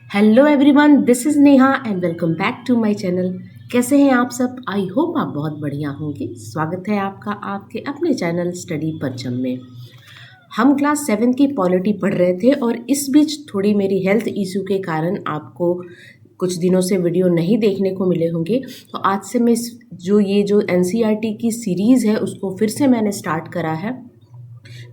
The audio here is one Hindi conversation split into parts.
Hello everyone, this is Neha and welcome back to my channel. कैसे हैं आप सब? आई होप आप बहुत बढ़िया होंगे। स्वागत है आपका आपके अपने चैनल स्टडी परचम में। हम क्लास 7 की पॉलिटी पढ़ रहे थे और इस बीच थोड़ी मेरी हेल्थ इशू के कारण आपको कुछ दिनों से वीडियो नहीं देखने को मिले होंगे। तो आज से मैं जो एनसीईआरटी की सीरीज़ है उसको फिर से मैंने स्टार्ट करा है।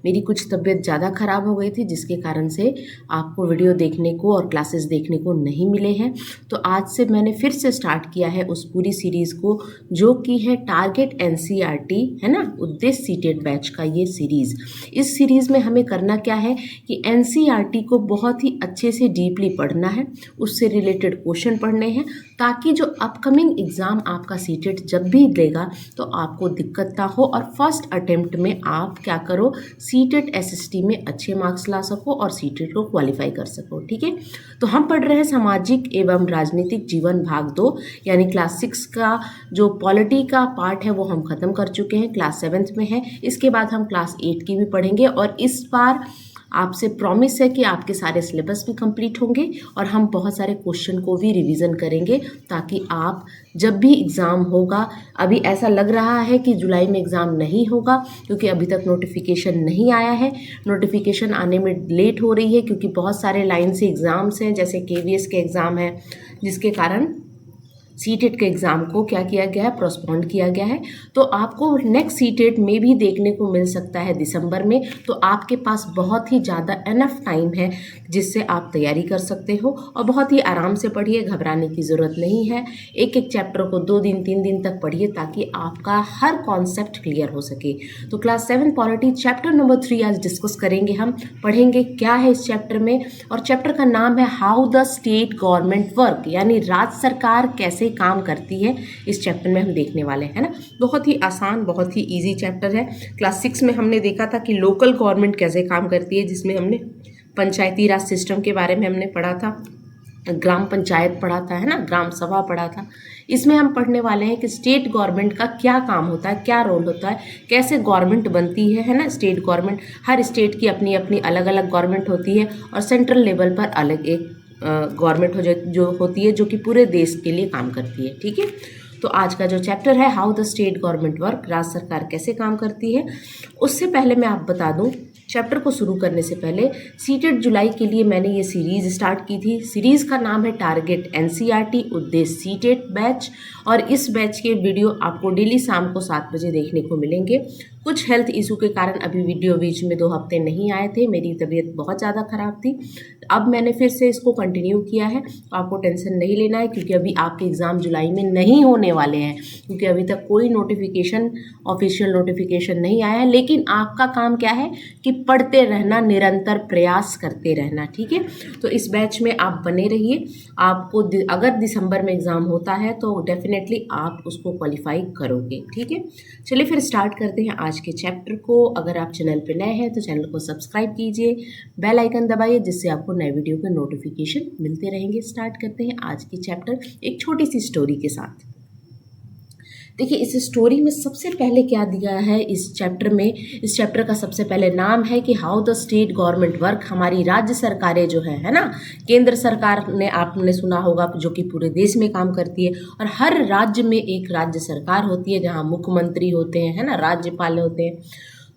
मेरी कुछ तबीयत ज़्यादा ख़राब हो गई थी जिसके कारण से आपको वीडियो देखने को और क्लासेस देखने को नहीं मिले हैं। तो आज से मैंने फिर से स्टार्ट किया है उस पूरी सीरीज़ को जो कि है टारगेट एनसीईआरटी, है ना, उद्देश्य सीटेड बैच का ये सीरीज़। इस सीरीज़ में हमें करना क्या है कि एनसीईआरटी को बहुत ही अच्छे से डीपली पढ़ना है, उससे रिलेटेड क्वेश्चन पढ़ने हैं ताकि जो अपकमिंग एग्ज़ाम आपका सीटेड जब भी देगा तो आपको दिक्कत ना हो और फर्स्ट अटेम्प्ट में आप क्या करो, सीटेट एसएसटी में अच्छे मार्क्स ला सको और सीटेट को क्वालिफाई कर सको। ठीक है, तो हम पढ़ रहे हैं सामाजिक एवं राजनीतिक जीवन भाग 2, यानी क्लास 6 का जो पॉलिटी का पार्ट है वो हम ख़त्म कर चुके हैं, क्लास 7 में है। इसके बाद हम क्लास 8 की भी पढ़ेंगे और इस बार आपसे प्रॉमिस है कि आपके सारे सिलेबस भी कंप्लीट होंगे और हम बहुत सारे क्वेश्चन को भी रिवीजन करेंगे ताकि आप जब भी एग्ज़ाम होगा, अभी ऐसा लग रहा है कि जुलाई में एग्ज़ाम नहीं होगा क्योंकि अभी तक नोटिफिकेशन नहीं आया है। नोटिफिकेशन आने में लेट हो रही है क्योंकि बहुत सारे लाइन से एग्ज़ाम्स हैं, जैसे केवीएस के एग्ज़ाम है जिसके कारण सीटेट के एग्ज़ाम को क्या किया गया है, पोस्टपोन किया गया है। तो आपको नेक्स्ट सीटेट में भी देखने को मिल सकता है दिसंबर में। तो आपके पास बहुत ही ज़्यादा इनफ टाइम है जिससे आप तैयारी कर सकते हो और बहुत ही आराम से पढ़िए, घबराने की ज़रूरत नहीं है। एक एक चैप्टर को 2 दिन 3 दिन तक पढ़िए ताकि आपका हर कॉन्सेप्ट क्लियर हो सके। तो क्लास 7 पॉलिटी चैप्टर नंबर 3 आज डिस्कस करेंगे। हम पढ़ेंगे क्या है इस चैप्टर में, और चैप्टर का नाम है how the state government work, यानी राज्य सरकार कैसे काम करती है। इस चैप्टर में हम देखने वाले हैं ना। बहुत ही आसान, बहुत ही इजी चैप्टर है। क्लास 6 में हमने देखा था कि लोकल गवर्नमेंट कैसे काम करती है, जिसमें हमने पंचायती राज सिस्टम के बारे में हमने पढ़ा था, ग्राम पंचायत पढ़ा था, है ना, ग्राम सभा पढ़ा था। इसमें हम पढ़ने वाले हैं कि स्टेट गवर्नमेंट का क्या काम होता है, क्या रोल होता है, कैसे गवर्नमेंट बनती है ना। स्टेट गवर्नमेंट, हर स्टेट की अपनी अपनी अलग अलग गवर्नमेंट होती है और सेंट्रल लेवल पर अलग एक गवर्नमेंट जो होती है जो कि पूरे देश के लिए काम करती है। ठीक है, तो आज का जो चैप्टर है how the state government work, राज्य सरकार कैसे काम करती है, उससे पहले मैं आप बता दूं, चैप्टर को शुरू करने से पहले सीटेट जुलाई के लिए मैंने ये सीरीज़ स्टार्ट की थी। सीरीज़ का नाम है टारगेट एनसीईआरटी उद्देश्य सीटेट बैच, और इस बैच के वीडियो आपको डेली शाम को 7 बजे देखने को मिलेंगे। कुछ हेल्थ इशू के कारण अभी वीडियो बीच में 2 हफ्ते नहीं आए थे, मेरी तबीयत बहुत ज़्यादा ख़राब थी। अब मैंने फिर से इसको कंटिन्यू किया है, तो आपको टेंशन नहीं लेना है क्योंकि अभी आपके एग्ज़ाम जुलाई में नहीं होने वाले हैं, क्योंकि अभी तक कोई नोटिफिकेशन, ऑफिशियल नोटिफिकेशन नहीं आया है। लेकिन आपका काम क्या है कि पढ़ते रहना, निरंतर प्रयास करते रहना। ठीक है, तो इस बैच में आप बने रहिए। आपको अगर दिसंबर में एग्ज़ाम होता है तो डेफिनेटली आप उसको क्वालिफाई करोगे। ठीक है, चलिए फिर स्टार्ट करते हैं आज के चैप्टर को। अगर आप चैनल पर नए हैं तो चैनल को सब्सक्राइब कीजिए, बेल आइकन दबाइए जिससे आपको नए वीडियो के नोटिफिकेशन मिलते रहेंगे। स्टार्ट करते हैं आज की चैप्टर एक छोटी सी स्टोरी के साथ। देखिए, इस स्टोरी में सबसे पहले क्या दिया है इस चैप्टर में, इस चैप्टर का सबसे पहले नाम है कि how the state government work. हमारी राज्य सरकारें जो है ना, केंद्र सरकार ने आपने सुना होगा जो कि पूरे देश में काम करती है, और हर राज्य में एक राज्य सरकार होती है जहाँ मुख्यमंत्री होते हैं, है ना, राज्यपाल होते हैं।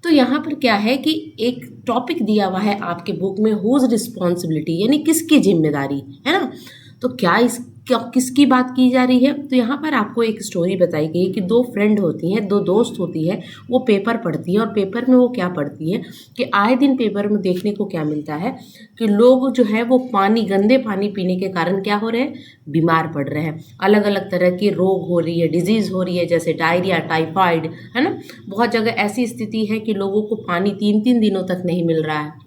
तो यहाँ पर क्या है कि एक टॉपिक दिया हुआ है आपके बुक में, हुज रिस्पॉन्सिबिलिटी, यानी किसकी जिम्मेदारी है ना। तो किसकी बात की जा रही है, तो यहाँ पर आपको एक स्टोरी बताई गई कि 2 फ्रेंड होती हैं, 2 दोस्त होती है, वो पेपर पढ़ती है और पेपर में वो क्या पढ़ती है कि आए दिन पेपर में देखने को क्या मिलता है कि लोग जो है वो गंदे पानी पीने के कारण क्या हो रहे हैं, बीमार पड़ रहे हैं। अलग अलग तरह के रोग हो रही है, डिजीज़ हो रही है, जैसे डायरिया, टाइफाइड, है ना। बहुत जगह ऐसी स्थिति है कि लोगों को पानी 3-3 दिनों तक नहीं मिल रहा है।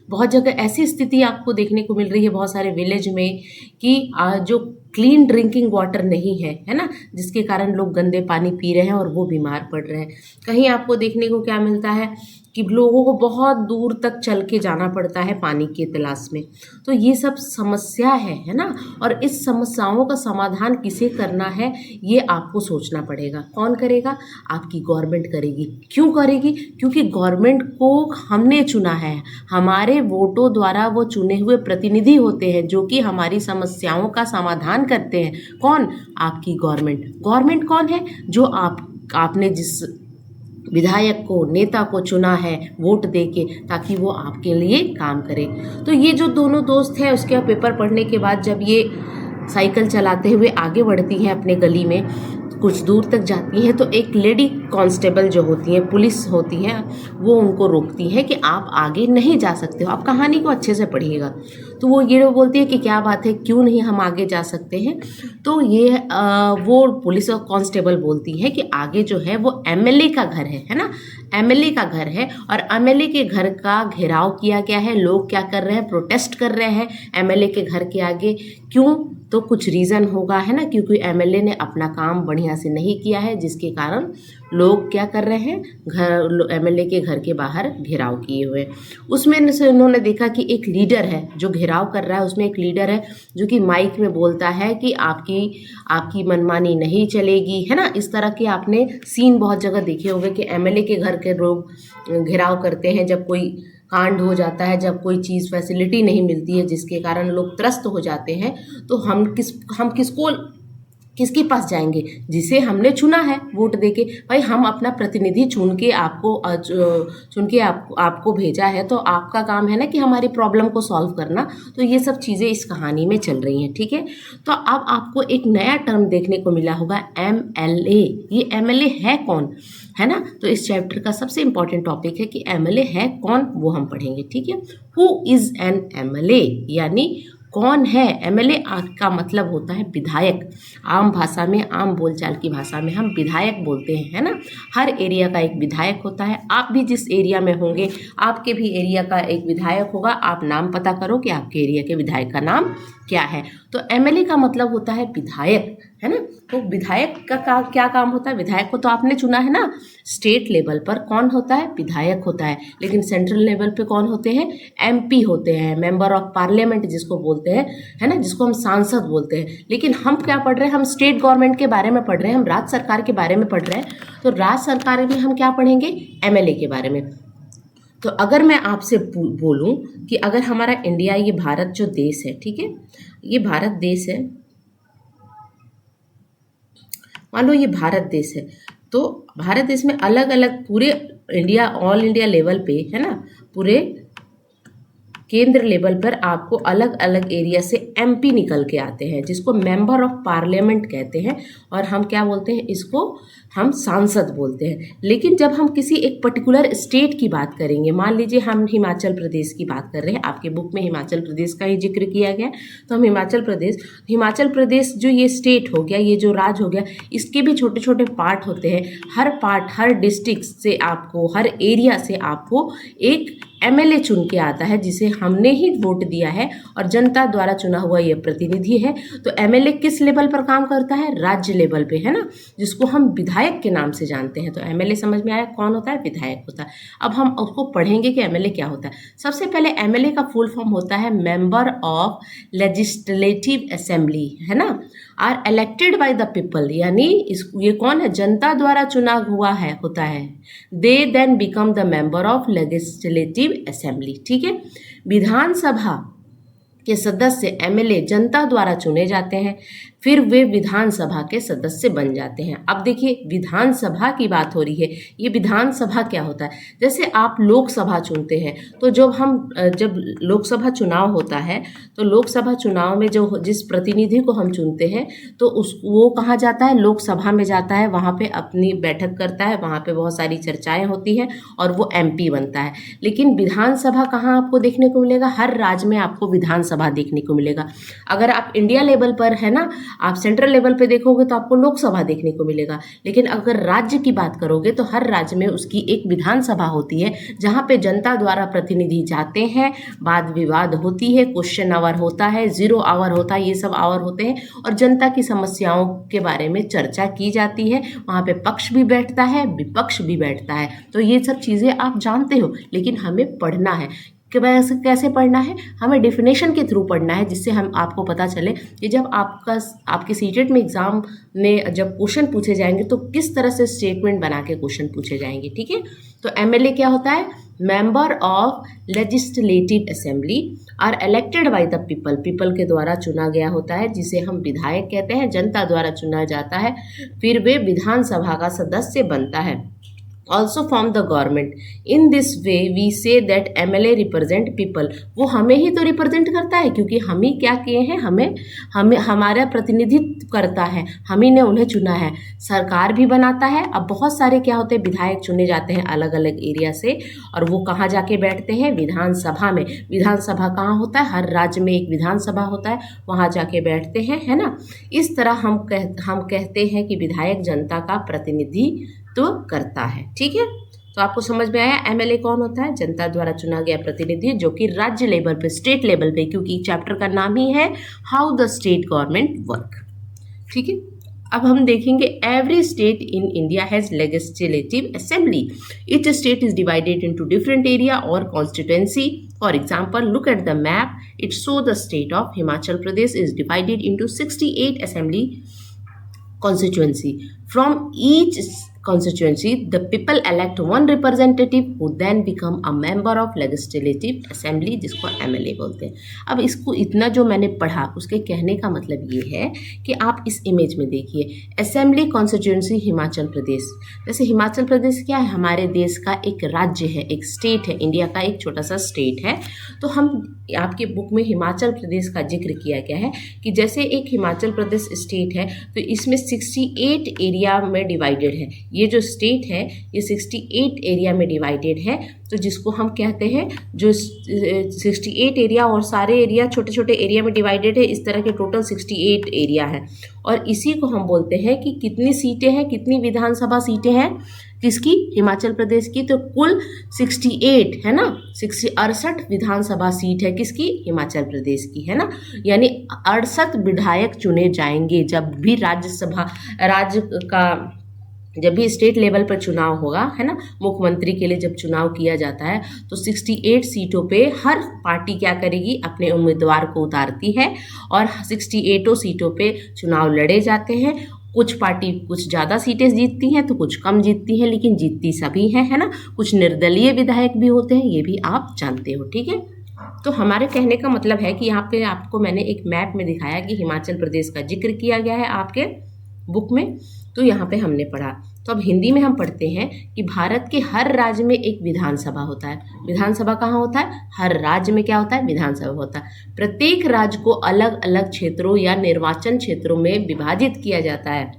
बहुत जगह ऐसी स्थिति आपको देखने को मिल रही है बहुत सारे विलेज में कि जो क्लीन ड्रिंकिंग वाटर नहीं है ना, जिसके कारण लोग गंदे पानी पी रहे हैं और वो बीमार पड़ रहे हैं। कहीं आपको देखने को क्या मिलता है कि लोगों को बहुत दूर तक चल के जाना पड़ता है पानी की तलाश में। तो ये सब समस्या है ना। और इस समस्याओं का समाधान किसे करना है ये आपको सोचना पड़ेगा। कौन करेगा? आपकी गवर्नमेंट करेगी। क्यों करेगी? क्योंकि गवर्नमेंट को हमने चुना है, हमारे वोटों द्वारा वो चुने हुए प्रतिनिधि होते हैं जो कि हमारी समस्याओं का समाधान करते हैं। कौन? आपकी गवर्नमेंट। गवर्नमेंट कौन है? जो आपने जिस विधायक को, नेता को चुना है वोट देके, ताकि वो आपके लिए काम करे। तो ये जो दोनों दोस्त हैं उसके पेपर पढ़ने के बाद जब ये साइकिल चलाते हुए आगे बढ़ती हैं अपने गली में, कुछ दूर तक जाती हैं तो एक लेडी कांस्टेबल जो होती हैं, पुलिस होती हैं, वो उनको रोकती है कि आप आगे नहीं जा सकते हो। आप कहानी को अच्छे से पढ़िएगा। तो वो ये बोलती है कि क्या बात है, क्यों नहीं हम आगे जा सकते हैं? तो ये वो पुलिस और कांस्टेबल बोलती है कि आगे जो है वो एमएलए का घर है ना, एमएलए का घर है और एमएलए के घर का घेराव किया गया है। लोग क्या कर रहे हैं? प्रोटेस्ट कर रहे हैं एमएलए के घर के आगे। क्यों? तो कुछ रीज़न होगा, है ना, क्योंकि एमएलए ने अपना काम बढ़िया से नहीं किया है, जिसके कारण लोग क्या कर रहे हैं? एमएलए के घर के बाहर घेराव किए हुए। उसमें से उन्होंने देखा कि एक लीडर है जो घेराव कर रहा है, उसमें एक लीडर है जो कि माइक में बोलता है कि आपकी मनमानी नहीं चलेगी, है ना। इस तरह के आपने सीन बहुत जगह देखे होंगे कि एमएलए के घर के लोग घेराव करते हैं जब कोई कांड हो जाता है, जब कोई चीज़ फैसिलिटी नहीं मिलती है जिसके कारण लोग त्रस्त हो जाते हैं। तो हम किसके पास जाएंगे? जिसे हमने चुना है वोट देके। भाई हम अपना प्रतिनिधि चुन के आपको भेजा है, तो आपका काम है ना कि हमारी प्रॉब्लम को सॉल्व करना। तो ये सब चीज़ें इस कहानी में चल रही हैं, ठीक है। तो अब आपको एक नया टर्म देखने को मिला होगा, एमएलए। ये एमएलए है कौन, है ना। तो इस चैप्टर का सबसे इंपॉर्टेंट टॉपिक है कि एमएलए है कौन, वो हम पढ़ेंगे, ठीक है। हु इज़ एन एमएलए, यानी कौन है एमएलए? का मतलब होता है विधायक। आम भाषा में, आम बोलचाल की भाषा में हम विधायक बोलते हैं, है ना। हर एरिया का एक विधायक होता है। आप भी जिस एरिया में होंगे, आपके भी एरिया का एक विधायक होगा। आप नाम पता करो कि आपके एरिया के विधायक का नाम क्या है। तो एमएलए का मतलब होता है विधायक, है ना। तो विधायक का क्या काम होता है? विधायक को तो आपने चुना है ना। स्टेट लेवल पर कौन होता है? विधायक होता है। लेकिन सेंट्रल लेवल पे कौन होते हैं? एमपी होते हैं, मेंबर ऑफ पार्लियामेंट जिसको बोलते हैं, है ना, जिसको हम सांसद बोलते हैं। लेकिन हम क्या पढ़ रहे हैं? हम स्टेट गवर्नमेंट के बारे में पढ़ रहे हैं, हम राज्य सरकार के बारे में पढ़ रहे हैं। तो राज्य सरकार में हम क्या पढ़ेंगे? एमएलए के बारे में। तो अगर मैं आपसे बोलूं कि अगर हमारा इंडिया, ये भारत जो देश है, ठीक है, ये भारत देश है, मान लो ये भारत देश है। तो भारत देश में अलग अलग पूरे इंडिया, ऑल इंडिया लेवल पे, है ना, पूरे केंद्र लेवल पर आपको अलग अलग एरिया से एमपी निकल के आते हैं, जिसको मेंबर ऑफ पार्लियामेंट कहते हैं। और हम क्या बोलते हैं? इसको हम सांसद बोलते हैं। लेकिन जब हम किसी एक पर्टिकुलर स्टेट की बात करेंगे, मान लीजिए हम हिमाचल प्रदेश की बात कर रहे हैं, आपके बुक में हिमाचल प्रदेश का ही जिक्र किया गया, तो हम हिमाचल प्रदेश जो ये स्टेट हो गया, ये जो राज्य हो गया, इसके भी छोटे छोटे पार्ट होते हैं। हर पार्ट, हर डिस्ट्रिक्ट से आपको, हर एरिया से आपको एक एमएलए चुन के आता है, जिसे हमने ही वोट दिया है और जनता द्वारा चुना हुआ ये प्रतिनिधि है। तो एमएलए किस लेवल पर काम करता है? राज्य लेवल पे, है ना, जिसको हम विधायक के नाम से जानते हैं। तो एमएलए समझ में आया कौन होता है? विधायक होता है। अब हम उसको पढ़ेंगे कि एमएलए क्या होता है। सबसे पहले एमएलए का फुल फॉर्म होता है मेंबर ऑफ लेजिस्लेटिव असेंबली, है ना, are elected by the people, यानी ये कौन है? जनता द्वारा चुना हुआ है, होता है। They then become the member of legislative assembly, ठीक है। विधानसभा के सदस्य एमएलए जनता द्वारा चुने जाते हैं, फिर वे विधानसभा के सदस्य बन जाते हैं। अब देखिए, विधानसभा की बात हो रही है। ये विधानसभा क्या होता है? जैसे आप लोकसभा चुनते हैं, तो जब लोकसभा चुनाव होता है, तो लोकसभा चुनाव में जो जिस प्रतिनिधि को हम चुनते हैं, तो वो कहाँ जाता है? लोकसभा में जाता है। वहाँ पे अपनी बैठक करता है, वहाँ पे बहुत सारी चर्चाएं होती हैं और वो एमपी बनता है। लेकिन विधानसभा कहाँ आपको देखने को मिलेगा? हर राज्य में आपको विधानसभा विधानसभा देखने को मिलेगा। अगर आप इंडिया लेवल पर है ना, आप सेंट्रल लेवल पे देखोगे तो आपको लोकसभा देखने को मिलेगा। लेकिन अगर राज्य की बात करोगे तो हर राज्य में उसकी एक विधानसभा होती है, जहाँ पे जनता द्वारा प्रतिनिधि जाते हैं, वाद विवाद होती है, क्वेश्चन आवर होता है, 0 आवर होता है, ये सब आवर होते हैं और जनता की समस्याओं के बारे में चर्चा की जाती है। वहाँ पे पक्ष भी बैठता है, विपक्ष भी बैठता है। तो ये सब चीज़ें आप जानते हो, लेकिन हमें पढ़ना है कि वैसे कैसे पढ़ना है, हमें डेफिनेशन के थ्रू पढ़ना है, जिससे हम आपको पता चले कि जब आपके सीटेट में एग्ज़ाम में जब क्वेश्चन पूछे जाएंगे तो किस तरह से स्टेटमेंट बना के क्वेश्चन पूछे जाएंगे। ठीक है, तो एमएलए क्या होता है? Member of legislative assembly are elected by the people, people के द्वारा चुना गया होता है, जिसे हम विधायक कहते हैं, जनता द्वारा चुना जाता है, फिर वे विधानसभा का सदस्य बनता है। also from the government. In this way we say that MLA represent people, वो हमें ही तो रिप्रेजेंट करता है, क्योंकि हम ही क्या किए हैं, हमें हमारा प्रतिनिधित्व करता है, हम ही ने उन्हें चुना है। सरकार भी बनाता है। अब बहुत सारे क्या होते हैं, विधायक चुने जाते हैं अलग अलग एरिया से, और वो कहाँ जाके बैठते हैं? विधानसभा में। विधानसभा कहाँ होता है? हर राज्य में एक विधानसभा होता है, वहाँ जाके बैठते हैं, है ना। इस तरह हम कहते हैं कि विधायक जनता का प्रतिनिधित्व तो करता है। ठीक है, तो आपको समझ में आया एमएलए कौन होता है? जनता द्वारा चुना गया प्रतिनिधि, जो कि राज्य लेवल पे, स्टेट लेवल पे, क्योंकि चैप्टर का नाम ही है how the state government work. ठीक है, अब हम देखेंगे every state in India has legislative assembly. Each state is divided into different area और constituency. For example, look at the map, it show the state of Himachal Pradesh is divided into 68 assembly constituency. From each constituency, the people elect one representative who then become a member of legislative assembly, जिसको एमएलए बोलते हैं। अब इसको इतना जो मैंने पढ़ा, उसके कहने का मतलब ये है कि आप इस इमेज में देखिए, असेंबली कॉन्स्टिट्यूंसी हिमाचल प्रदेश। जैसे हिमाचल प्रदेश क्या है? हमारे देश का एक राज्य है, एक स्टेट है, इंडिया का एक छोटा सा स्टेट है। तो हम आपके बुक में हिमाचल प्रदेश का जिक्र किया गया है कि जैसे एक हिमाचल प्रदेश स्टेट है, तो इसमें 68 एरिया में डिवाइडेड है। ये जो स्टेट है ये 68 एरिया में डिवाइडेड है, तो जिसको हम कहते हैं, जो 68 एरिया और सारे एरिया छोटे छोटे एरिया में डिवाइडेड है, इस तरह के टोटल 68 एरिया है। और इसी को हम बोलते हैं कि कितनी सीटें हैं, कितनी विधानसभा सीटें हैं किसकी? हिमाचल प्रदेश की। तो कुल 68 है ना, 68 विधानसभा सीट है किसकी? हिमाचल प्रदेश की, है ना। यानी 68 विधायक चुने जाएंगे जब भी जब भी स्टेट लेवल पर चुनाव होगा, है ना, मुख्यमंत्री के लिए जब चुनाव किया जाता है, तो 68 सीटों पे हर पार्टी क्या करेगी? अपने उम्मीदवार को उतारती है और 68 सीटों पे चुनाव लड़े जाते हैं। कुछ पार्टी कुछ ज़्यादा सीटें जीतती हैं तो कुछ कम जीतती हैं, लेकिन जीतती सभी हैं, है ना। कुछ निर्दलीय विधायक भी होते हैं, ये भी आप जानते हो। ठीक है, तो हमारे कहने का मतलब है कि यहाँ पे आपको मैंने एक मैप में दिखाया कि हिमाचल प्रदेश का जिक्र किया गया है आपके बुक में, तो यहाँ पे हमने पढ़ा। तो अब हिंदी में हम पढ़ते हैं कि भारत के हर राज्य में एक विधानसभा होता है। विधानसभा कहाँ होता है? हर राज्य में क्या होता है? विधानसभा होता है। प्रत्येक राज्य को अलग अलग क्षेत्रों या निर्वाचन क्षेत्रों में विभाजित किया जाता है।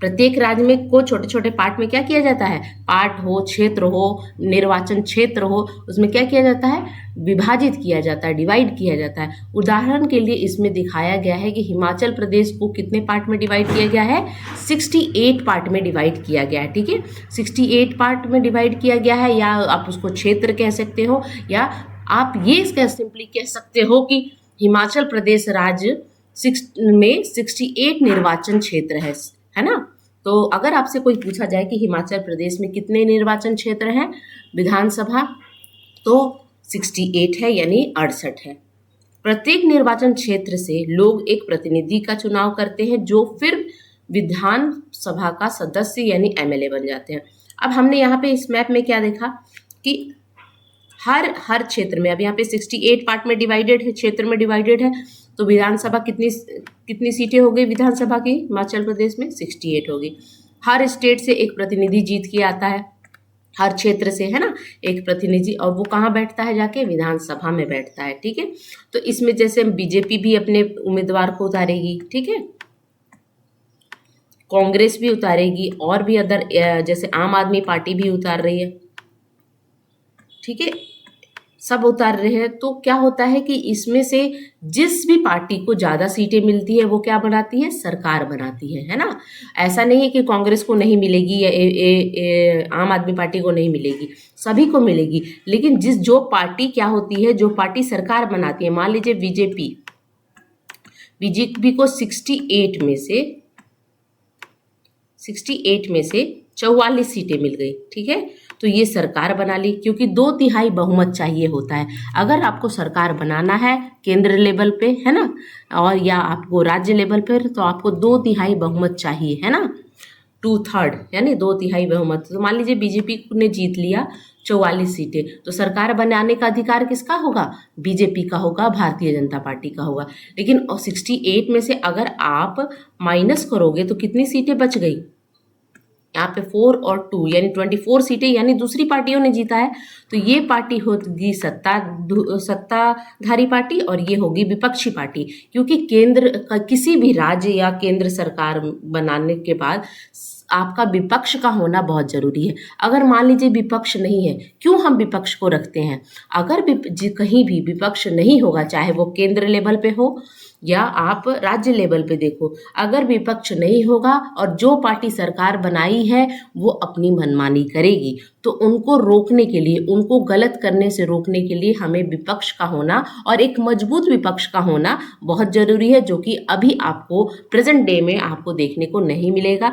प्रत्येक राज्य में को छोटे छोटे पार्ट में क्या किया जाता है? पार्ट हो, क्षेत्र हो, निर्वाचन क्षेत्र हो, उसमें क्या किया जाता है? विभाजित किया जाता है, डिवाइड किया जाता है। उदाहरण के लिए इसमें दिखाया गया है कि हिमाचल प्रदेश को कितने पार्ट में डिवाइड किया गया है? 68 पार्ट में डिवाइड किया गया है। ठीक है, 68 पार्ट में डिवाइड किया गया है, या आप उसको क्षेत्र कह सकते हो, या आप ये सिंपली कह सकते हो कि हिमाचल प्रदेश राज्य में 68 निर्वाचन क्षेत्र है ना। तो अगर आपसे कोई पूछा जाए कि हिमाचल प्रदेश में कितने निर्वाचन क्षेत्र हैं विधानसभा, तो 68 है, यानी 68 है। प्रत्येक निर्वाचन क्षेत्र से लोग एक प्रतिनिधि का चुनाव करते हैं, जो फिर विधानसभा का सदस्य यानी एमएलए बन जाते हैं। अब हमने यहाँ पे इस मैप में क्या देखा कि हर क्षेत्र में, अब यहाँ पे 68 पार्ट में डिवाइडेड है, क्षेत्र में डिवाइडेड है, तो विधानसभा कितनी सीटें हो गई विधानसभा की? हिमाचल प्रदेश में 68 होगी। हर स्टेट से एक प्रतिनिधि जीत के आता है, हर क्षेत्र से, है ना, एक प्रतिनिधि, और वो कहाँ बैठता है? जाके विधानसभा में बैठता है। ठीक है, तो इसमें जैसे बीजेपी भी अपने उम्मीदवार को उतारेगी, ठीक है, कांग्रेस भी उतारेगी, और भी अदर जैसे आम आदमी पार्टी भी उतार रही है। ठीक है, सब उतार रहे हैं, तो क्या होता है कि इसमें से जिस भी पार्टी को ज़्यादा सीटें मिलती है वो क्या बनाती है, सरकार बनाती है ना। ऐसा नहीं है कि कांग्रेस को नहीं मिलेगी या आम आदमी पार्टी को नहीं मिलेगी, सभी को मिलेगी। लेकिन जो पार्टी क्या होती है, जो पार्टी सरकार बनाती है, मान लीजिए बीजेपी को 68 में से 44 सीटें मिल गई, ठीक है, तो ये सरकार बना ली, क्योंकि 2/3 बहुमत चाहिए होता है अगर आपको सरकार बनाना है केंद्र लेवल पे, है ना, और या आपको राज्य लेवल पर, तो आपको 2/3 बहुमत चाहिए, है ना, 2/3 यानी 2/3 बहुमत। तो मान लीजिए बीजेपी ने जीत लिया 44 सीटें, तो सरकार बनाने का अधिकार किसका होगा, बीजेपी का होगा, भारतीय जनता पार्टी का होगा। लेकिन 68 में से अगर आप माइनस करोगे तो कितनी सीटें बच गई, यहाँ पे 4 और 2 यानी 24 सीटें, यानी दूसरी पार्टियों ने जीता है। तो ये पार्टी होगी सत्ताधारी पार्टी और ये होगी विपक्षी पार्टी, क्योंकि किसी भी राज्य या केंद्र सरकार बनाने के बाद आपका विपक्ष का होना बहुत जरूरी है। अगर मान लीजिए विपक्ष नहीं है, क्यों हम विपक्ष को रखते हैं, अगर कहीं भी विपक्ष नहीं होगा, चाहे वो केंद्र लेवल पे हो या आप राज्य लेवल पे देखो, अगर विपक्ष नहीं होगा और जो पार्टी सरकार बनाई है वो अपनी मनमानी करेगी, तो उनको रोकने के लिए, उनको गलत करने से रोकने के लिए हमें विपक्ष का होना और एक मजबूत विपक्ष का होना बहुत ज़रूरी है, जो कि अभी आपको प्रेजेंट डे में आपको देखने को नहीं मिलेगा।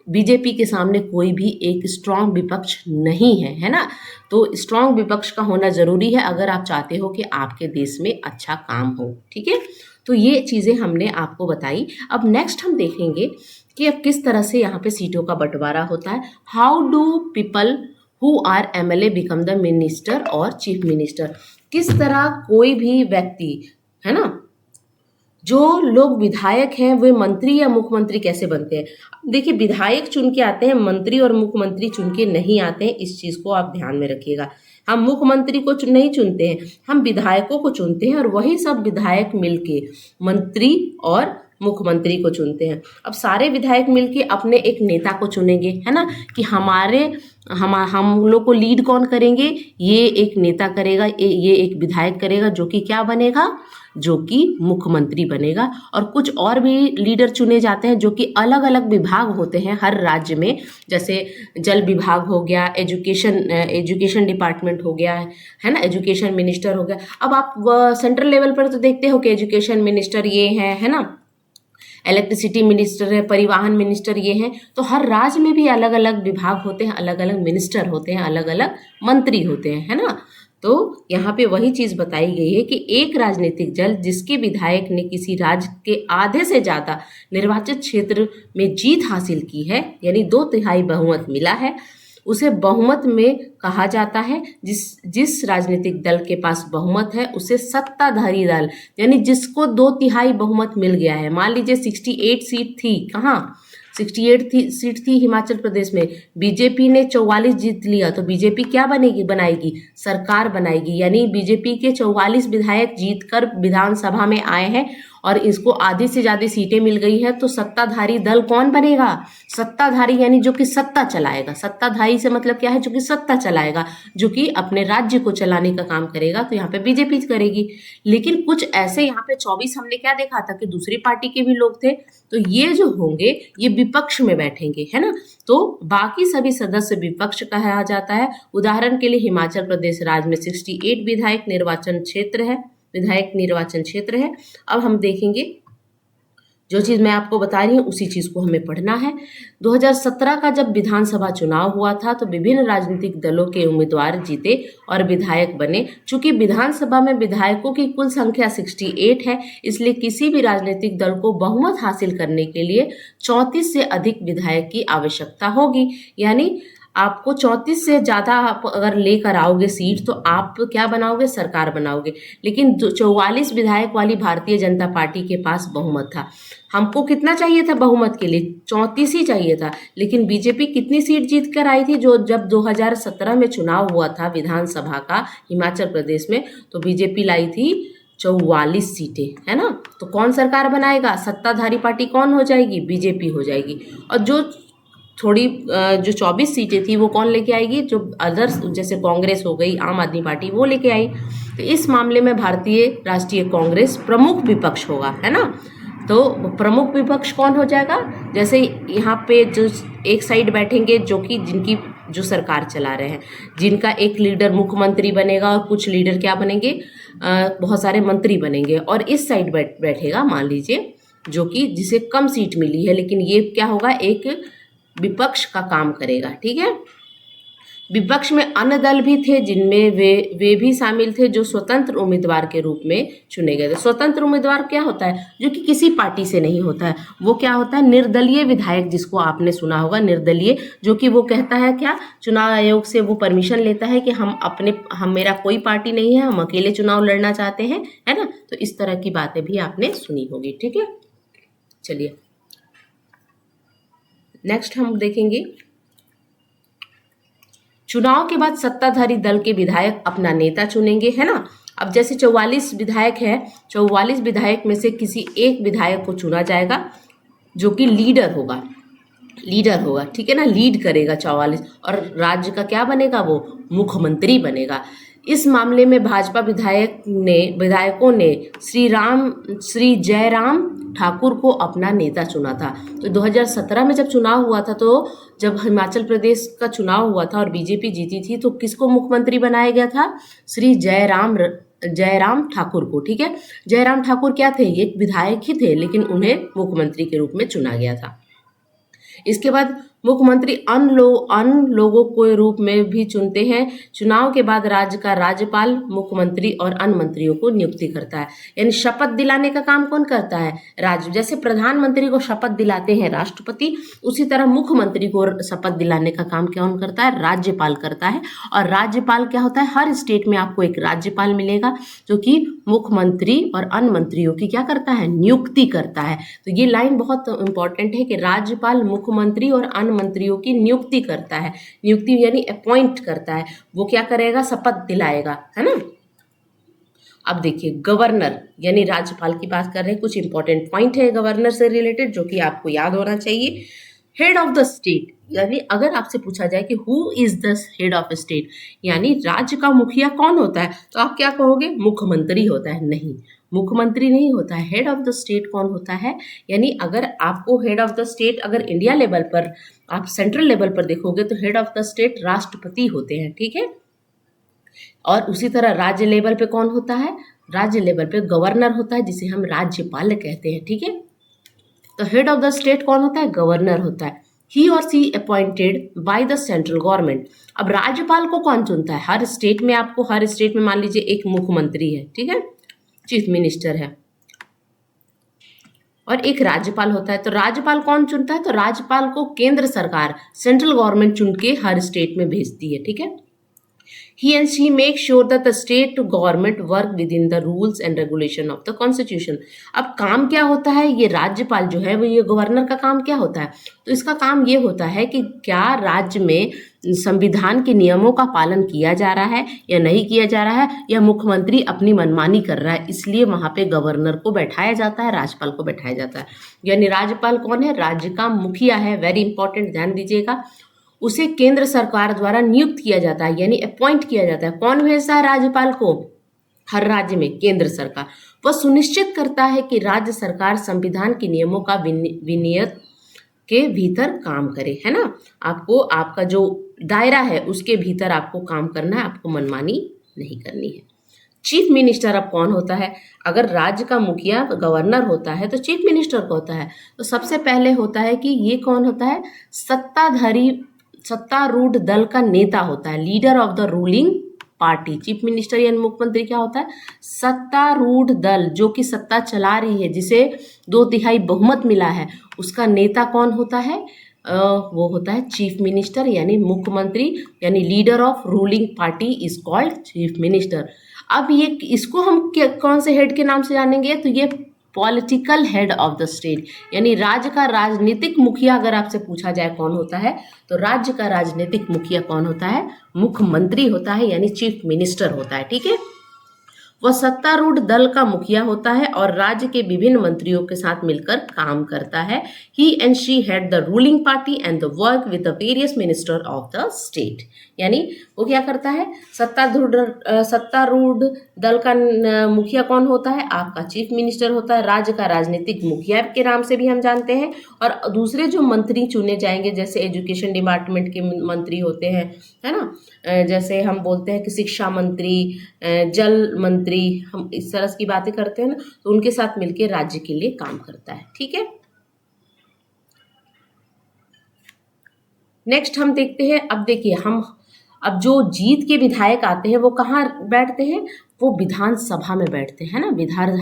बीजेपी के सामने कोई भी एक स्ट्रांग विपक्ष नहीं है ना। तो स्ट्रांग विपक्ष का होना ज़रूरी है अगर आप चाहते हो कि आपके देश में अच्छा काम हो, ठीक है। तो ये चीज़ें हमने आपको बताई। अब नेक्स्ट हम देखेंगे कि अब किस तरह से यहाँ पे सीटों का बंटवारा होता है। How do people who are MLA become the minister और चीफ मिनिस्टर, किस तरह कोई भी व्यक्ति, है ना, जो लोग विधायक हैं वे मंत्री या मुख्यमंत्री कैसे बनते हैं। देखिए, विधायक चुन के आते हैं, मंत्री और मुख्यमंत्री चुन के नहीं आते हैं, इस चीज़ को आप ध्यान में रखिएगा। हम मुख्यमंत्री को नहीं चुनते हैं, हम विधायकों को चुनते हैं और वही सब विधायक मिलके मंत्री और मुख्यमंत्री को चुनते हैं। अब सारे विधायक मिलके अपने एक नेता को चुनेंगे, है ना, कि हम लोग को लीड कौन करेंगे, ये एक नेता करेगा, ये एक विधायक करेगा, जो कि क्या बनेगा, जो कि मुख्यमंत्री बनेगा। और कुछ और भी लीडर चुने जाते हैं जो कि अलग अलग विभाग होते हैं हर राज्य में, जैसे जल विभाग हो गया, एजुकेशन डिपार्टमेंट हो गया, है ना, एजुकेशन मिनिस्टर हो गया। अब आप सेंट्रल लेवल पर तो देखते हो कि एजुकेशन मिनिस्टर ये है ना, इलेक्ट्रिसिटी मिनिस्टर है, परिवहन मिनिस्टर ये हैं। तो हर राज्य में भी अलग अलग विभाग होते हैं, अलग अलग मिनिस्टर होते हैं, अलग अलग मंत्री होते हैं, है ना। तो यहाँ पे वही चीज़ बताई गई है कि एक राजनीतिक दल जिसके विधायक ने किसी राज्य के आधे से ज़्यादा निर्वाचित क्षेत्र में जीत हासिल की है, यानी 2/3 बहुमत मिला है, उसे बहुमत में कहा जाता है। जिस राजनीतिक दल के पास बहुमत है उसे सत्ताधारी दल, यानी जिसको 2/3 बहुमत मिल गया है। मान लीजिए 68 सीट थी, कहाँ 68 सीट थी हिमाचल प्रदेश में, बीजेपी ने 44 जीत लिया, तो बीजेपी क्या बनाएगी, सरकार बनाएगी। यानी बीजेपी के 44 विधायक जीतकर विधानसभा में आए हैं और इसको आधी से ज़्यादा सीटें मिल गई है, तो सत्ताधारी दल कौन बनेगा, सत्ताधारी यानी जो कि सत्ता चलाएगा। सत्ताधारी से मतलब क्या है, जो कि सत्ता चलाएगा, जो कि अपने राज्य को चलाने का काम करेगा, तो यहाँ पे बीजेपी करेगी। लेकिन कुछ ऐसे यहाँ पे 24 हमने क्या देखा था कि दूसरी पार्टी के भी लोग थे, तो ये जो होंगे ये विपक्ष में बैठेंगे, है ना। तो बाकी सभी सदस्य विपक्ष कहा जाता है। उदाहरण के लिए हिमाचल प्रदेश राज्य में 68 विधायक निर्वाचन क्षेत्र है। अब हम देखेंगे, जो चीज़ मैं आपको बता रही हूँ उसी चीज़ को हमें पढ़ना है। 2017 का जब विधानसभा चुनाव हुआ था तो विभिन्न राजनीतिक दलों के उम्मीदवार जीते और विधायक बने। चूंकि विधानसभा में विधायकों की कुल संख्या 68 है, इसलिए किसी भी राजनीतिक दल को बहुमत हासिल करने के लिए 34 से अधिक विधायक की आवश्यकता होगी। यानी आपको 34 से ज़्यादा आप अगर लेकर आओगे सीट तो आप क्या बनाओगे, सरकार बनाओगे। लेकिन 44 विधायक वाली भारतीय जनता पार्टी के पास बहुमत था। हमको कितना चाहिए था बहुमत के लिए, 34 ही चाहिए था। लेकिन बीजेपी कितनी सीट जीत कर आई थी, जो जब 2017 में चुनाव हुआ था विधानसभा का हिमाचल प्रदेश में, तो बीजेपी लाई थी 44 सीटें, है ना। तो कौन सरकार बनाएगा, सत्ताधारी पार्टी कौन हो जाएगी, बीजेपी हो जाएगी। और जो थोड़ी जो 24 सीटें थी वो कौन लेके आएगी, जो अदर्स जैसे कांग्रेस हो गई, आम आदमी पार्टी, वो लेके आई। तो इस मामले में भारतीय राष्ट्रीय कांग्रेस प्रमुख विपक्ष होगा, है ना। तो प्रमुख विपक्ष कौन हो जाएगा, जैसे यहाँ पे जो एक साइड बैठेंगे जो कि जिनकी जो सरकार चला रहे हैं, जिनका एक लीडर मुख्यमंत्री बनेगा और कुछ लीडर क्या बनेंगे, बहुत सारे मंत्री बनेंगे। और इस साइड बैठेगा मान लीजिए जो कि जिसे कम सीट मिली है, लेकिन ये क्या होगा, एक विपक्ष का काम करेगा, ठीक है। विपक्ष में अन्य दल भी थे जिनमें वे भी शामिल थे जो स्वतंत्र उम्मीदवार के रूप में चुने गए थे। स्वतंत्र उम्मीदवार क्या होता है, जो कि किसी पार्टी से नहीं होता है, वो क्या होता है, निर्दलीय विधायक, जिसको आपने सुना होगा निर्दलीय, जो कि वो कहता है क्या, चुनाव आयोग से वो परमिशन लेता है कि हम मेरा कोई पार्टी नहीं है, हम अकेले चुनाव लड़ना चाहते हैं, है ना। तो इस तरह की बातें भी आपने सुनी होगी, ठीक है। चलिए नेक्स्ट हम देखेंगे, चुनाव के बाद सत्ताधारी दल के विधायक अपना नेता चुनेंगे, है ना। अब जैसे 44 विधायक है, 44 विधायक में से किसी एक विधायक को चुना जाएगा जो कि लीडर होगा, ठीक है ना, लीड करेगा 44, और राज्य का क्या बनेगा, वो मुख्यमंत्री बनेगा। इस मामले में भाजपा विधायकों ने श्री जयराम ठाकुर को अपना नेता चुना था। तो 2017 में जब चुनाव हुआ था, तो जब हिमाचल प्रदेश का चुनाव हुआ था और बीजेपी जीती थी, तो किसको मुख्यमंत्री बनाया गया था, श्री जयराम ठाकुर को, ठीक है। जयराम ठाकुर क्या थे, एक विधायक ही थे, लेकिन उन्हें मुख्यमंत्री के रूप में चुना गया था। इसके बाद मुख्यमंत्री अन्य लोगों के रूप में भी चुनते हैं। चुनाव के बाद राज्य का राज्यपाल मुख्यमंत्री और अन्य मंत्रियों को नियुक्ति करता है, यानी शपथ दिलाने का काम कौन करता है, राज्य। जैसे प्रधानमंत्री को शपथ दिलाते हैं राष्ट्रपति, उसी तरह मुख्यमंत्री को शपथ दिलाने का काम कौन करता है, राज्यपाल करता है। और राज्यपाल क्या होता है, हर स्टेट में आपको एक राज्यपाल मिलेगा जो कि मुख्यमंत्री और अन्य मंत्रियों की क्या करता है, नियुक्ति करता है। तो ये लाइन बहुत इंपॉर्टेंट है कि राज्यपाल मुख्यमंत्री और अन्य मंत्रियों की नियुक्ति करता है, नियुक्ति यानी अपॉइंट करता है, वो क्या करेगा, शपथ दिलाएगा, है ना। अब देखिए गवर्नर यानी राज्यपाल की बात कर रहे हैं, कुछ इंपॉर्टेंट पॉइंट है गवर्नर से रिलेटेड जो कि आपको याद होना चाहिए। हेड ऑफ द स्टेट, यानी अगर आपसे पूछा जाए कि who is the head of state, यानी राज्य का मुखिया कौन होता है, तो आप क्या कहोगे, मुख्यमंत्री होता है। नहीं, मुख्यमंत्री नहीं होता है। हेड ऑफ द स्टेट कौन होता है, यानी अगर आपको हेड ऑफ द स्टेट अगर इंडिया लेवल पर, आप सेंट्रल लेवल पर देखोगे तो हेड ऑफ द स्टेट राष्ट्रपति होते हैं, ठीक है। और उसी तरह राज्य लेवल पे कौन होता है, राज्य लेवल पे गवर्नर होता है, जिसे हम राज्यपाल कहते हैं, ठीक है। तो हेड ऑफ द स्टेट कौन होता है, गवर्नर होता है। ही और she appointed by the central government. अब राज्यपाल को कौन चुनता है, हर स्टेट में आपको, हर स्टेट में मान लीजिए एक मुख्यमंत्री है, ठीक है, चीफ मिनिस्टर है, और एक राज्यपाल होता है। तो राज्यपाल कौन चुनता है, तो राज्यपाल को केंद्र सरकार, सेंट्रल गवर्नमेंट चुन के हर स्टेट में भेजती है, ठीक है। He and she make sure that the state government work within the rules and regulation of the constitution। अब काम क्या होता है, ये राज्यपाल जो है वो, ये गवर्नर का काम क्या होता है, तो इसका काम ये होता है कि क्या राज्य में संविधान के नियमों का पालन किया जा रहा है या नहीं किया जा रहा है, या मुख्यमंत्री अपनी मनमानी कर रहा है, इसलिए वहाँ पे गवर्नर को बैठाया जाता है, राज्यपाल को बैठाया जाता है। यानी राज्यपाल कौन है, राज्य का मुखिया है, वेरी इंपॉर्टेंट, ध्यान दीजिएगा। उसे केंद्र सरकार द्वारा नियुक्त किया जाता है, यानी अपॉइंट किया जाता है। कौन भेजता है राज्यपाल को, हर राज्य में केंद्र सरकार। वह सुनिश्चित करता है कि राज्य सरकार संविधान के नियमों का विनियत के भीतर काम करे, है ना। आपको आपका जो दायरा है उसके भीतर आपको काम करना है, आपको मनमानी नहीं करनी है। चीफ मिनिस्टर अब कौन होता है, अगर राज्य का मुखिया गवर्नर होता है तो चीफ मिनिस्टर कौन होता है, तो सबसे पहले होता है कि ये कौन होता है, सत्तारूढ़ दल का नेता होता है, leader of the ruling party. Chief minister यानी मुख्यमंत्री क्या होता है, सत्तारूढ़ दल जो कि सत्ता चला रही है, जिसे 2/3 बहुमत मिला है, उसका नेता कौन होता है, वो होता है चीफ मिनिस्टर यानी मुख्यमंत्री, यानी leader of ruling party is called chief minister. अब ये इसको हम कौन से हेड के नाम से जानेंगे, तो ये political head of the state, यानी राज्य का राजनीतिक मुखिया अगर आपसे पूछा जाए कौन होता है, तो राज्य का राजनीतिक मुखिया कौन होता है, मुख्यमंत्री होता है, यानी चीफ मिनिस्टर होता है, ठीक है। वह सत्तारूढ़ दल का मुखिया होता है और राज्य के विभिन्न मंत्रियों के साथ मिलकर काम करता है। He and she head the ruling party and the work with the various minister of the state। यानी वो क्या करता है, सत्तारूढ़ दल का मुखिया कौन होता है, आपका चीफ मिनिस्टर होता है। राज्य का राजनीतिक मुखिया के नाम से भी हम जानते हैं। और दूसरे जो मंत्री चुने जाएंगे, जैसे एजुकेशन डिपार्टमेंट के मंत्री होते हैं, है ना, जैसे हम बोलते हैं कि शिक्षा मंत्री, जल मंत्री, हम इस तरह की बातें करते हैं ना, तो उनके साथ मिलकर राज्य के लिए काम करता है। ठीक है, नेक्स्ट हम देखते हैं। अब देखिए, अब जो जीत के विधायक आते हैं वो कहाँ बैठते हैं, वो विधानसभा में बैठते हैं ना।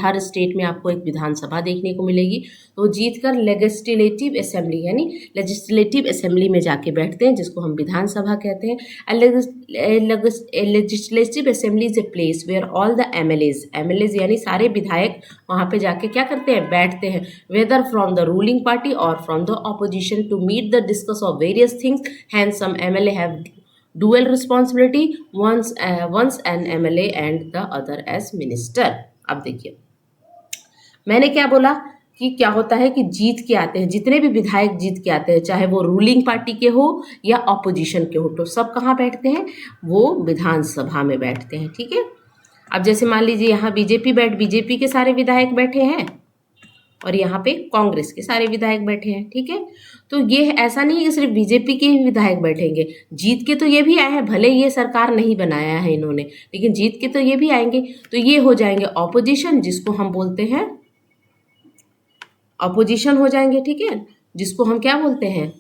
हर स्टेट में आपको एक विधानसभा देखने को मिलेगी। तो जीत कर लेजिस्लेटिव असेंबली यानी लेजिस्लेटिव असेंबली में जाके बैठते हैं, जिसको हम विधानसभा कहते हैं। Legislative assembly is a place where all the MLAs यानी सारे विधायक वहाँ पे जाके क्या करते हैं, बैठते हैं। Whether from the ruling party और from the opposition to meet the discuss of various things. Hence some MLA have dual responsibility, once an MLA and the other as minister। अब देखिए, मैंने क्या बोला कि क्या होता है कि जीत के आते हैं, जितने भी विधायक जीत के आते हैं, चाहे वो रूलिंग पार्टी के हो या ऑपोजिशन के हो, तो सब कहाँ बैठते हैं, वो विधानसभा में बैठते हैं। ठीक है, अब जैसे मान लीजिए यहाँ बीजेपी के सारे विधायक बैठे हैं और यहाँ पे कांग्रेस के सारे विधायक बैठे हैं। ठीक है, तो ये ऐसा नहीं है कि सिर्फ बीजेपी के ही विधायक बैठेंगे, जीत के तो ये भी आए हैं, भले ये सरकार नहीं बनाया है इन्होंने, लेकिन जीत के तो ये भी आएंगे। तो ये हो जाएंगे ऑपोजिशन, जिसको हम बोलते हैं ऑपोजिशन हो जाएंगे। ठीक है, जिसको हम क्या बोलते हैं,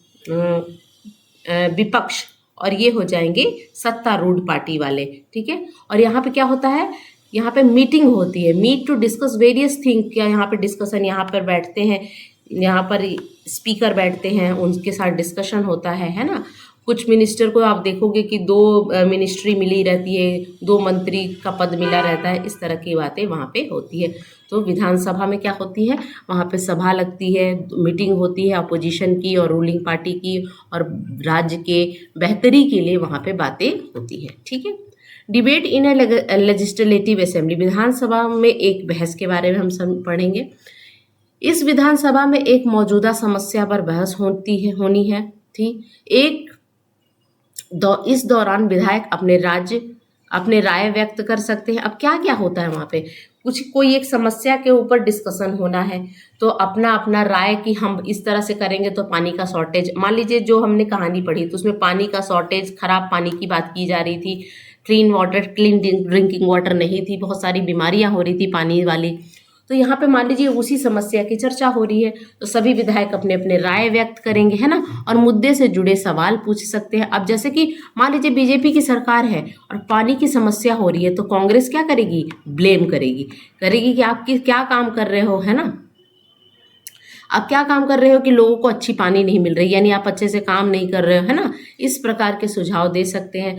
विपक्ष। और ये हो जाएंगे सत्तारूढ़ पार्टी वाले। ठीक है, और यहाँ पे क्या होता है, यहाँ पे मीटिंग होती है, meet to discuss various thing. क्या यहाँ पे डिस्कशन, यहाँ पर बैठते हैं, यहाँ पर स्पीकर बैठते हैं, उनके साथ डिस्कशन होता है ना। कुछ मिनिस्टर को आप देखोगे कि 2 मिनिस्ट्री मिली रहती है, 2 मंत्री का पद मिला रहता है, इस तरह की बातें वहाँ पे होती है। तो विधानसभा में क्या होती है, वहाँ पे सभा लगती है, मीटिंग होती है अपोजिशन की और रूलिंग पार्टी की, और राज्य के बेहतरी के लिए वहाँ पे बातें होती है। ठीक है, debate in a legislative assembly, विधानसभा में एक बहस के बारे में हम पढ़ेंगे। इस विधानसभा में एक मौजूदा समस्या पर बहस होनी है। ठीक, इस दौरान विधायक अपने राय व्यक्त कर सकते हैं। अब क्या क्या होता है वहाँ पे, कोई एक समस्या के ऊपर डिस्कशन होना है, तो अपना राय कि हम इस तरह से करेंगे तो पानी का शॉर्टेज, मान लीजिए जो हमने कहानी पढ़ी तो उसमें पानी का शॉर्टेज, खराब पानी की बात की जा रही थी, क्लीन ड्रिंकिंग वाटर नहीं थी, बहुत सारी बीमारियां हो रही थी पानी वाली। तो यहाँ पे मान लीजिए उसी समस्या की चर्चा हो रही है, तो सभी विधायक अपने अपने राय व्यक्त करेंगे, है ना, और मुद्दे से जुड़े सवाल पूछ सकते हैं। अब जैसे कि मान लीजिए बीजेपी की सरकार है और पानी की समस्या हो रही है, तो कांग्रेस क्या करेगी, ब्लेम करेगी कि आप क्या काम कर रहे हो, है ना, आप क्या काम कर रहे हो कि लोगों को अच्छी पानी नहीं मिल रही, यानी आप अच्छे से काम नहीं कर रहे हो, है ना। इस प्रकार के सुझाव दे सकते हैं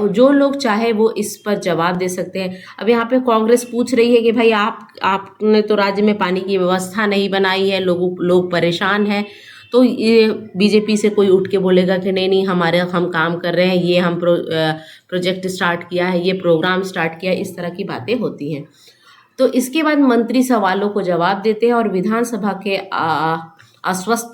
जो लोग चाहे वो इस पर जवाब दे सकते हैं। अब यहाँ पे कांग्रेस पूछ रही है कि भाई आपने तो राज्य में पानी की व्यवस्था नहीं बनाई है, लोग परेशान हैं। तो ये बीजेपी से कोई उठ के बोलेगा कि नहीं हम काम कर रहे हैं, ये हम प्रोजेक्ट स्टार्ट किया है, ये प्रोग्राम स्टार्ट किया है, इस तरह की बातें होती हैं। तो इसके बाद मंत्री सवालों को जवाब देते हैं और विधानसभा के आश्वस्त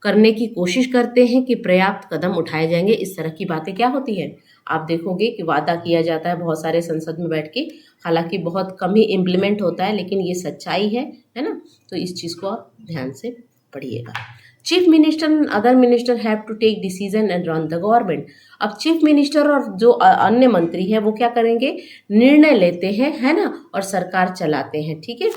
करने की कोशिश करते हैं कि पर्याप्त कदम उठाए जाएंगे। इस तरह की बातें क्या होती हैं, आप देखोगे कि वादा किया जाता है बहुत सारे संसद में बैठ के, हालांकि बहुत कम ही इम्प्लीमेंट होता है, लेकिन ये सच्चाई है ना। तो इस चीज़ को आप ध्यान से पढ़िएगा। Chief minister and other minister have to take decision and run the government. अब चीफ मिनिस्टर और जो अन्य मंत्री हैं वो क्या करेंगे, निर्णय लेते हैं, है ना, और सरकार चलाते हैं। ठीक है,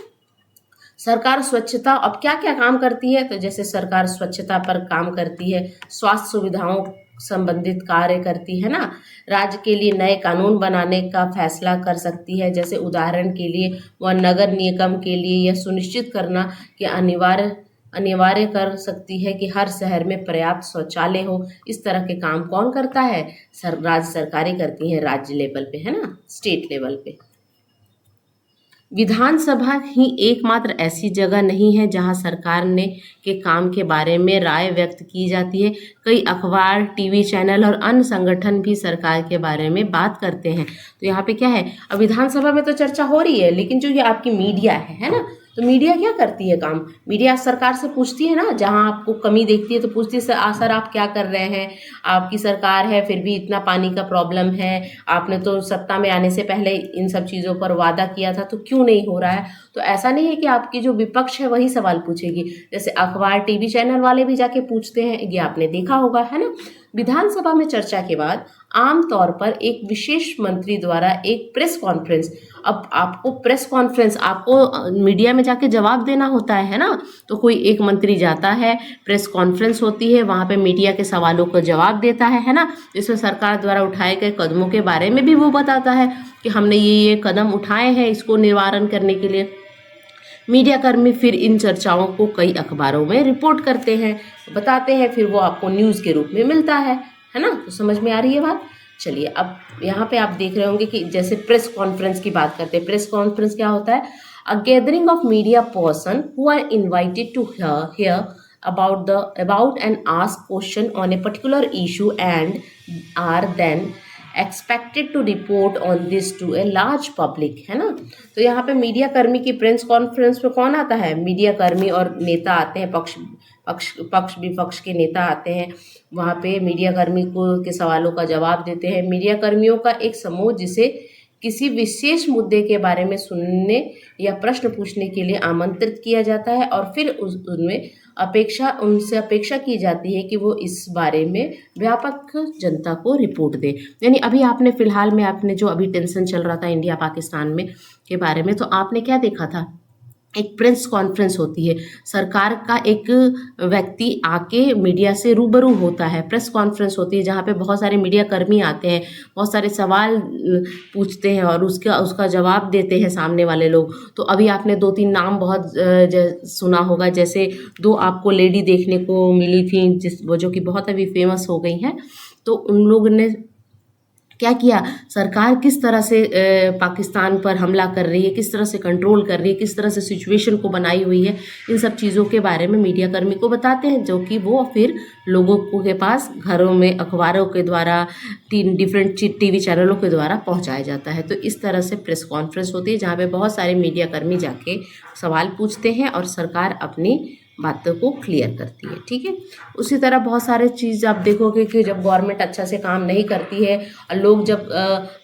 सरकार स्वच्छता, अब क्या क्या काम करती है, तो जैसे सरकार स्वच्छता पर काम करती है, स्वास्थ्य सुविधाओं संबंधित कार्य करती है ना, राज्य के लिए नए कानून बनाने का फैसला कर सकती है। जैसे उदाहरण के लिए वह नगर निगम के लिए यह सुनिश्चित करना कि अनिवार्य कर सकती है कि हर शहर में पर्याप्त शौचालय हो। इस तरह के काम कौन करता है, राज्य सरकारें करती हैं, राज्य लेवल पे, है ना, स्टेट लेवल पे। विधानसभा ही एकमात्र ऐसी जगह नहीं है जहां सरकार ने के काम के बारे में राय व्यक्त की जाती है। कई अखबार, टीवी चैनल और अन्य संगठन भी सरकार के बारे में बात करते हैं। तो यहाँ पे क्या है, अब विधानसभा में तो चर्चा हो रही है, लेकिन जो ये आपकी मीडिया है ना, तो मीडिया क्या करती है काम, मीडिया सरकार से पूछती है ना, जहां आपको कमी देखती है तो पूछती है सर आप क्या कर रहे हैं, आपकी सरकार है फिर भी इतना पानी का प्रॉब्लम है, आपने तो सत्ता में आने से पहले इन सब चीज़ों पर वादा किया था तो क्यों नहीं हो रहा है। तो ऐसा नहीं है कि आपकी जो विपक्ष है वही सवाल पूछेगी, जैसे अखबार, टीवी चैनल वाले भी जाके पूछते हैं, ये आपने देखा होगा, है ना। विधानसभा में चर्चा के बाद आमतौर पर एक विशेष मंत्री द्वारा एक प्रेस कॉन्फ्रेंस, अब आपको प्रेस कॉन्फ्रेंस, आपको मीडिया में जाके जवाब देना होता है ना, तो कोई एक मंत्री जाता है, प्रेस कॉन्फ्रेंस होती है, वहाँ पे मीडिया के सवालों का जवाब देता है ना। इसमें सरकार द्वारा उठाए गए कदमों के बारे में भी वो बताता है कि हमने ये कदम उठाए हैं इसको निवारण करने के लिए। मीडिया कर्मी फिर इन चर्चाओं को कई अखबारों में रिपोर्ट करते हैं, बताते हैं, फिर वो आपको न्यूज़ के रूप में मिलता है ना। तो समझ में आ रही है बात। चलिए, अब यहाँ पे आप देख रहे होंगे कि जैसे प्रेस कॉन्फ्रेंस की बात करते हैं, प्रेस कॉन्फ्रेंस क्या होता है, a gathering of media person who are invited to hear about and ask question on a particular issue and are then expected to report on this to a large public, है ना। तो यहाँ पे मीडिया कर्मी की प्रेस कॉन्फ्रेंस में कौन आता है, मीडिया कर्मी और नेता आते हैं, पक्ष विपक्ष के नेता आते हैं, वहाँ पे मीडिया कर्मी को के सवालों का जवाब देते हैं। मीडिया कर्मियों का एक समूह जिसे किसी विशेष मुद्दे के बारे में सुनने या प्रश्न पूछने के लिए आमंत्रित किया जाता है और फिर उनसे अपेक्षा की जाती है कि वो इस बारे में व्यापक जनता को रिपोर्ट दे। यानी अभी आपने फिलहाल में आपने जो अभी टेंशन चल रहा था इंडिया पाकिस्तान में के बारे में, तो आपने क्या देखा था, एक प्रेस कॉन्फ्रेंस होती है, सरकार का एक व्यक्ति आके मीडिया से रूबरू होता है, प्रेस कॉन्फ्रेंस होती है जहाँ पे बहुत सारे मीडिया कर्मी आते हैं, बहुत सारे सवाल पूछते हैं और उसका जवाब देते हैं सामने वाले लोग। तो अभी आपने 2-3 नाम बहुत सुना होगा, जैसे 2 आपको लेडी देखने को मिली थी जो कि बहुत अभी फेमस हो गई हैं। तो उन लोगों ने क्या किया, सरकार किस तरह से पाकिस्तान पर हमला कर रही है, किस तरह से कंट्रोल कर रही है, किस तरह से सिचुएशन को बनाई हुई है, इन सब चीज़ों के बारे में मीडिया कर्मी को बताते हैं, जो कि वो फिर लोगों के पास घरों में अखबारों के द्वारा, 3 डिफरेंट टीवी चैनलों के द्वारा पहुंचाया जाता है। तो इस तरह से प्रेस कॉन्फ्रेंस होती है जहाँ पे बहुत सारे मीडिया कर्मी जाके सवाल पूछते हैं और सरकार अपनी बातों को क्लियर करती है, ठीक है। उसी तरह बहुत सारे चीज़ आप देखोगे कि जब गवर्नमेंट अच्छा से काम नहीं करती है और लोग जब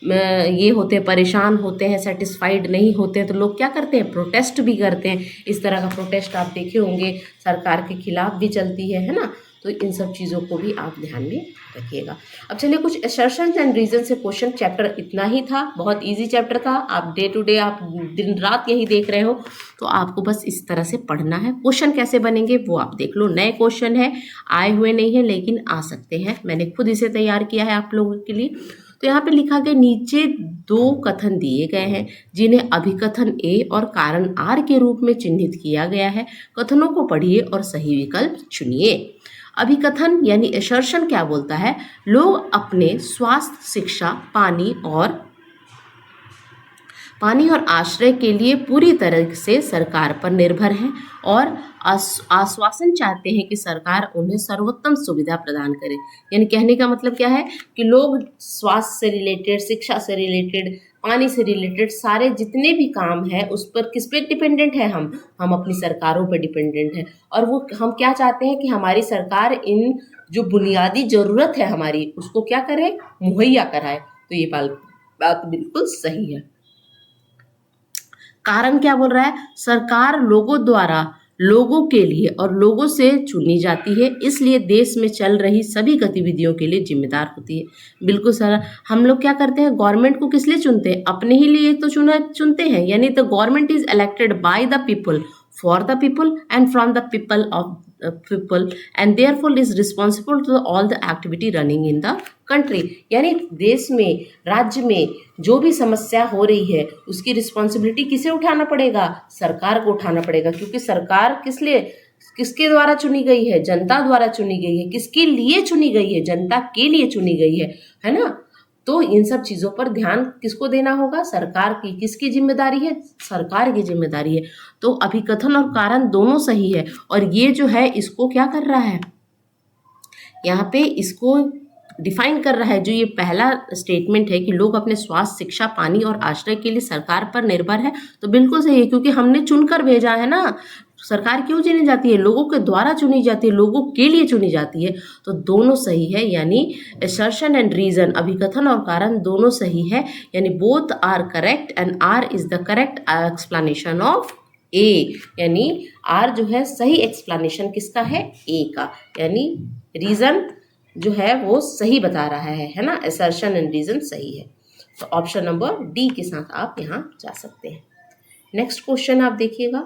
ये होते हैं, परेशान होते हैं, सेटिस्फाइड नहीं होते हैं, तो लोग क्या करते हैं, प्रोटेस्ट भी करते हैं। इस तरह का प्रोटेस्ट आप देखे होंगे, सरकार के खिलाफ भी चलती है ना। तो इन सब चीज़ों को भी आप ध्यान में रखिएगा। अब चलिए कुछ असर्शंस एंड रीजन से क्वेश्चन, चैप्टर इतना ही था, बहुत इजी चैप्टर था। आप डे टू डे आप दिन रात यही देख रहे हो, तो आपको बस इस तरह से पढ़ना है। क्वेश्चन कैसे बनेंगे वो आप देख लो, नए क्वेश्चन है, आए हुए नहीं है लेकिन आ सकते हैं, मैंने खुद इसे तैयार किया है आप लोगों के लिए। तो यहाँ पे लिखा गया, नीचे 2 कथन दिए गए हैं जिन्हें अभिकथन ए और कारण आर के रूप में चिन्हित किया गया है। कथनों को पढ़िए और सही विकल्प चुनिए। अभिकथन यानी असर्शन क्या बोलता है, लोग अपने स्वास्थ्य, शिक्षा, पानी और आश्रय के लिए पूरी तरह से सरकार पर निर्भर हैं और आश्वासन चाहते हैं कि सरकार उन्हें सर्वोत्तम सुविधा प्रदान करे। यानी कहने का मतलब क्या है कि लोग स्वास्थ्य से रिलेटेड, शिक्षा से रिलेटेड, पानी से रिलेटेड सारे जितने भी काम है उस पर किस पे डिपेंडेंट है, हम अपनी सरकारों पर डिपेंडेंट है। और वो हम क्या चाहते हैं कि हमारी सरकार इन जो बुनियादी ज़रूरत है हमारी उसको क्या करे, मुहैया कराए। तो ये बात बिल्कुल सही है। कारण क्या बोल रहा है, सरकार लोगों द्वारा, लोगों के लिए और लोगों से चुनी जाती है, इसलिए देश में चल रही सभी गतिविधियों के लिए जिम्मेदार होती है। बिल्कुल सर, हम लोग क्या करते हैं, गवर्नमेंट को किस लिए चुनते हैं, अपने ही लिए तो चुनते हैं। यानी the government is elected by the people, for the people and from the people of people and therefore is responsible to all the activity running in the country। यानी देश में, राज्य में जो भी समस्या हो रही है उसकी रिस्पॉन्सिबिलिटी किसे उठाना पड़ेगा, सरकार को उठाना पड़ेगा। क्योंकि सरकार किसके द्वारा चुनी गई है, जनता द्वारा चुनी गई है। किसके लिए चुनी गई है, जनता के लिए चुनी गई है ना। तो इन सब चीज़ों पर ध्यान किसको देना होगा? सरकार की। किसकी जिम्मेदारी है? सरकार की जिम्मेदारी है। तो अभिकथन और कारण दोनों सही है, और ये जो है इसको क्या कर रहा है, यहाँ पे इसको डिफाइन कर रहा है। जो ये पहला स्टेटमेंट है कि लोग अपने स्वास्थ्य, शिक्षा, पानी और आश्रय के लिए सरकार पर निर्भर है, तो बिल्कुल सही है, क्योंकि हमने चुनकर भेजा है ना। सरकार क्यों चुनी जाती है? लोगों के द्वारा चुनी जाती है, लोगों के लिए चुनी जाती है। तो दोनों सही है, यानी असर्शन एंड रीजन, अभिकथन और कारण दोनों सही है, यानी both are correct and R is the correct explanation of A. यानी आर जो है सही एक्सप्लेनेशन किसका है? ए का। यानी रीजन जो है वो सही बता रहा है ना, असर्शन एंड रीजन सही है। तो ऑप्शन नंबर डी के साथ आप यहाँ जा सकते हैं। नेक्स्ट क्वेश्चन आप देखिएगा।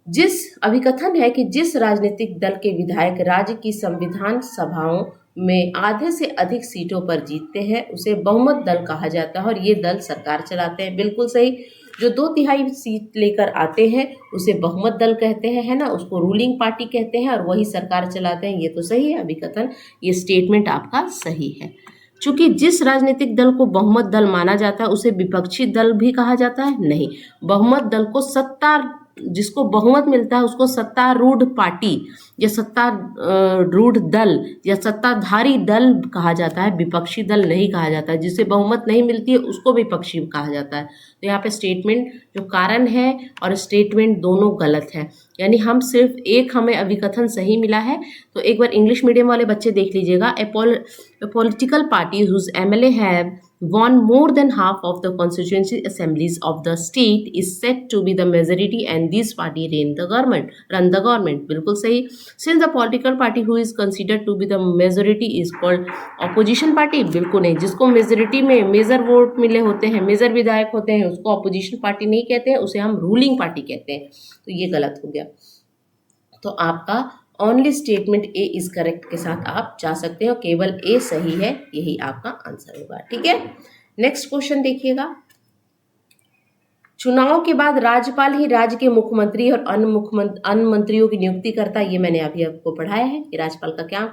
जिस अभिकथन है कि जिस राजनीतिक दल के विधायक राज्य की संविधान सभाओं में आधे से अधिक सीटों पर जीतते हैं उसे बहुमत दल कहा जाता है, और ये दल सरकार चलाते हैं। बिल्कुल सही। जो 2/3 सीट लेकर आते हैं उसे बहुमत दल कहते हैं, है ना, उसको रूलिंग पार्टी कहते हैं, और वही सरकार चलाते हैं। ये तो सही है अभिकथन, ये स्टेटमेंट आपका सही है। चूंकि जिस राजनीतिक दल को बहुमत दल माना जाता है उसे विपक्षी दल भी कहा जाता है? नहीं, बहुमत दल को सत्ता, जिसको बहुमत मिलता है उसको सत्तारूढ़ पार्टी या सत्तारूढ़ दल या सत्ताधारी दल कहा जाता है, विपक्षी दल नहीं कहा जाता है। जिसे बहुमत नहीं मिलती है उसको विपक्षी कहा जाता है। तो यहाँ पे स्टेटमेंट जो कारण है और स्टेटमेंट दोनों गलत है, यानी हम सिर्फ एक, हमें अभिकथन सही मिला है। तो एक बार इंग्लिश मीडियम वाले बच्चे देख लीजिएगा। ए political party whose MLA have won more than half of the constituency assemblies of the state is said to be the majority and this party run the government। बिल्कुल सही। Since the political party who is considered to be the majority is called opposition party। बिल्कुल नहीं, जिसको मेजोरिटी में मेजर वोट मिले होते हैं, मेजर विधायक होते हैं, उसको अपोजिशन पार्टी नहीं कहते हैं, उसे हम रूलिंग पार्टी कहते हैं। तो ये गलत हो गया। तो आपका only statement A is correct के साथ आप जा सकते हो, केवल ए सही है, यही आपका आंसर होगा। ठीक है, नेक्स्ट क्वेश्चन देखिएगा। चुनाव के बाद राज्यपाल ही राज्य के मुख्यमंत्री और अन्य मंत्रियों की नियुक्ति करता है। ये मैंने अभी आपको पढ़ाया है कि राज्यपाल का क्या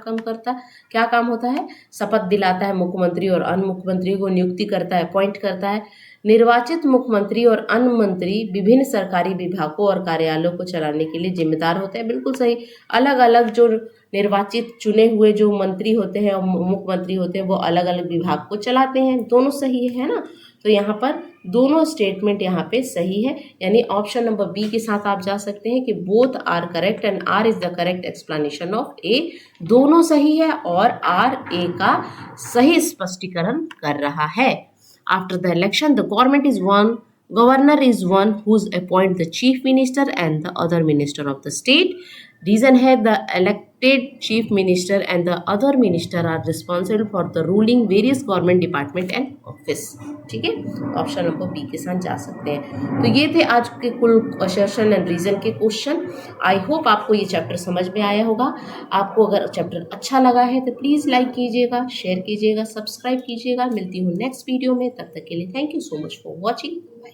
काम होता है। शपथ दिलाता है मुख्यमंत्री और अन्य मुख्यमंत्रियों को नियुक्ति करता है, अपॉइंट करता है। निर्वाचित मुख्यमंत्री और अन्य मंत्री विभिन्न सरकारी विभागों और कार्यालयों को चलाने के लिए जिम्मेदार होते हैं। बिल्कुल सही। अलग अलग जो निर्वाचित चुने हुए जो मंत्री होते हैं और मुख्यमंत्री होते हैं वो अलग अलग विभाग को चलाते हैं। दोनों सही है ना। तो यहाँ पर दोनों स्टेटमेंट यहाँ पे सही है, यानी ऑप्शन नंबर बी के साथ आप जा सकते हैं कि both are correct and R is the correct explanation of A. दोनों सही है और आर ए का सही स्पष्टीकरण कर रहा है। After the election the governor is one who's appoint the chief minister and the other minister of the state। Reason है the elected chief minister and the other minister are responsible for the ruling various government department and office। ठीक है, ऑप्शन नंबर बी के साथ जा सकते हैं। तो ये थे आज के कुल असर्शन एंड रीजन के क्वेश्चन। आई होप आपको ये चैप्टर समझ में आया होगा। आपको अगर चैप्टर अच्छा लगा है तो प्लीज़ लाइक कीजिएगा, शेयर कीजिएगा, सब्सक्राइब कीजिएगा। मिलती हूँ नेक्स्ट वीडियो में, तब तक के लिए thank you so much for watching. Bye.